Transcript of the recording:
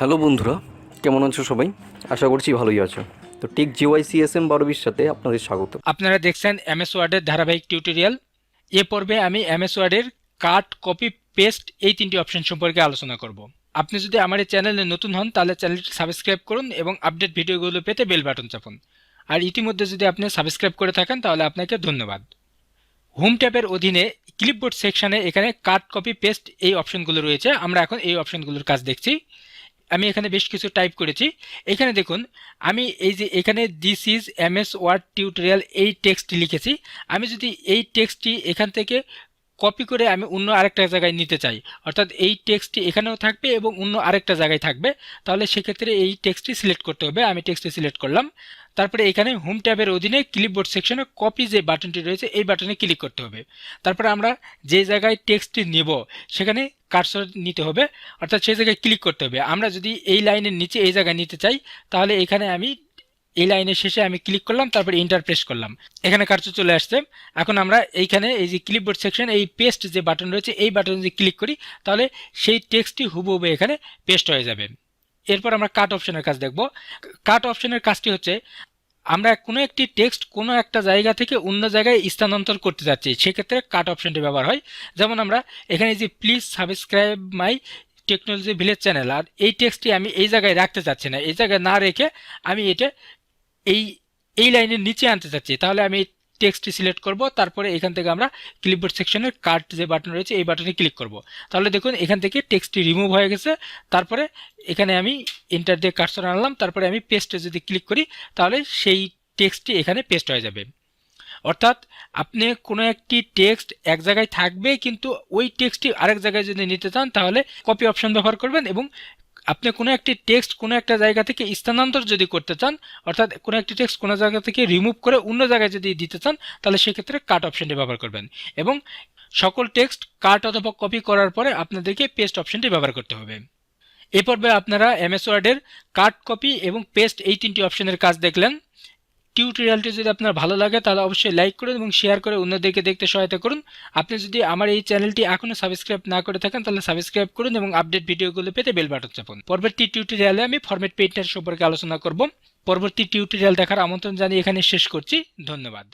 Hello বন্ধুরা, কেমন আছো সবাই? আশা করছি ভালোই আছো। তো টেক জিওয়াইসিএসএম 12 সাথে আপনাদের স্বাগত। আপনারা দেখছেন এমএস ওয়ার্ডের ধারাবাহিক টিউটোরিয়াল। এ পর্বে আমি এমএস ওয়ার্ডের কাট, কপি, পেস্ট এই তিনটি অপশন সম্পর্কে আলোচনা করব। আপনি যদি আমার এই চ্যানেলে নতুন হন তাহলে চ্যানেলটি সাবস্ক্রাইব করুন এবং আপডেট ভিডিওগুলো পেতে বেল বাটন চাপুন। আর ইতিমধ্যে যদি আপনি সাবস্ক্রাইব করে থাকেন তাহলে আপনাকে ধন্যবাদ। হোম ট্যাবের অধীনে ক্লিপবোর্ড সেকশনে এখানে কাট, কপি, পেস্ট এই অপশনগুলো রয়েছে। আমরা এখন এই অপশনগুলোর কাজ দেখছি। আমি এখানে বেশ কিছু টাইপ করেছি। এখানে দেখুন, আমি এই যে এখানে this is MS Word tutorial এই টেক্সটটি লিখেছি। আমি যদি এই টেক্সটটি এখান থেকে কপি করে আমি অন্য আরেকটা জায়গায় নিতে চাই, অর্থাৎ এই টেক্সটটি এখানেও থাকবে এবং অন্য আরেকটা জায়গায় থাকবে, তাহলে সেক্ষেত্রে এই টেক্সটটি সিলেক্ট করতে হবে। আমি টেক্সটটি সিলেক্ট করলাম। তারপরে এখানে হোম ট্যাবের অধীনে ক্লিপবোর্ড সেকশনে কপি যে বাটনটি রয়েছে এই বাটনে ক্লিক করতে হবে। তারপরে আমরা যে জায়গায় টেক্সটটি নেব সেখানে কার্সর নিতে হবে, অর্থাৎ সেই জায়গায় ক্লিক করতে হবে। আমরা যদি এই লাইনের নিচে এই জায়গায় নিতে চাই তাহলে এখানে আমি এই লাইনের শেষে আমি ক্লিক করলাম, তারপরে এন্টার প্রেস করলাম, এখানে কার্সর চলে আসছে। এখন আমরা এইখানে এই যে ক্লিপবোর্ড সেকশন এই পেস্ট যে বাটন রয়েছে এই বাটনে যদি ক্লিক করি তাহলে সেই টেক্সটটি হুবহু এখানে পেস্ট হয়ে যাবে। এরপর আমরা কাট অপশনের কাজ দেখব। কাট অপশনের কাজটি হচ্ছে, আমরা কোনো একটি টেক্সট কোনো একটা জায়গা থেকে অন্য জায়গায় স্থানান্তর করতে যাচ্ছি, সেক্ষেত্রে কাট অপশনটি ব্যবহার হয়। যেমন আমরা এখানে যে please subscribe my technology village channel, আর এই টেক্সটটি আমি এই জায়গায় রাখতে চাচ্ছি না, এই জায়গায় না রেখে আমি এটা এই এই লাইনের নিচে আনতে চাচ্ছি, তাহলে আমি এই টেক্সটটি সিলেক্ট করব। তারপরে এখান থেকে আমরা ক্লিপবোর্ড সেকশনের কাট যে বাটন রয়েছে এই বাটনে ক্লিক করব। তাহলে দেখুন এখান থেকে টেক্সটটি রিমুভ হয়ে গেছে। তারপরে এখানে আমি এন্টার দিয়ে কার্সর আনলাম, তারপরে আমি পেস্টে যদি ক্লিক করি তাহলে সেই টেক্সটটি এখানে পেস্ট হয়ে যাবে। অর্থাৎ আপনি কোনো একটি টেক্সট এক জায়গায় থাকবে, কিন্তু ওই টেক্সটটি আরেক জায়গায় যদি নিতে চান তাহলে কপি অপশন ব্যবহার করবেন, এবং আপনি কোনো একটি টেক্সট কোনো একটা জায়গা থেকে স্থানান্তর যদি করতে চান, অর্থাৎ কোনো একটি টেক্সট কোনো জায়গা থেকে রিমুভ করে অন্য জায়গায় যদি দিতে চান তাহলে সেক্ষেত্রে কাট অপশনটি ব্যবহার করবেন। এবং সকল টেক্সট কাট অথবা কপি করার পরে আপনাদেরকে পেস্ট অপশনটি ব্যবহার করতে হবে। এ পর্বে আপনারা এমএস ওয়ার্ডের কাট, কপি এবং পেস্ট এই তিনটি অপশনের কাজ দেখলেন। টিউটোরিয়ালটি যদি আপনার ভালো লাগে তাহলে অবশ্যই লাইক করুন এবং শেয়ার করে অন্যদেরকে দেখতে সহায়তা করুন। আপনি যদি আমার এই চ্যানেলটি এখনও সাবস্ক্রাইব না করে থাকেন তাহলে সাবস্ক্রাইব করুন এবং আপডেট ভিডিওগুলো পেতে বেল বাটন চাপুন। পরবর্তী টিউটোরিয়ালে আমি ফরম্যাট পেইন্টার সম্পর্কে আলোচনা করব। পরবর্তী টিউটোরিয়াল দেখার আমন্ত্রণ জানিয়ে এখানে শেষ করছি। ধন্যবাদ।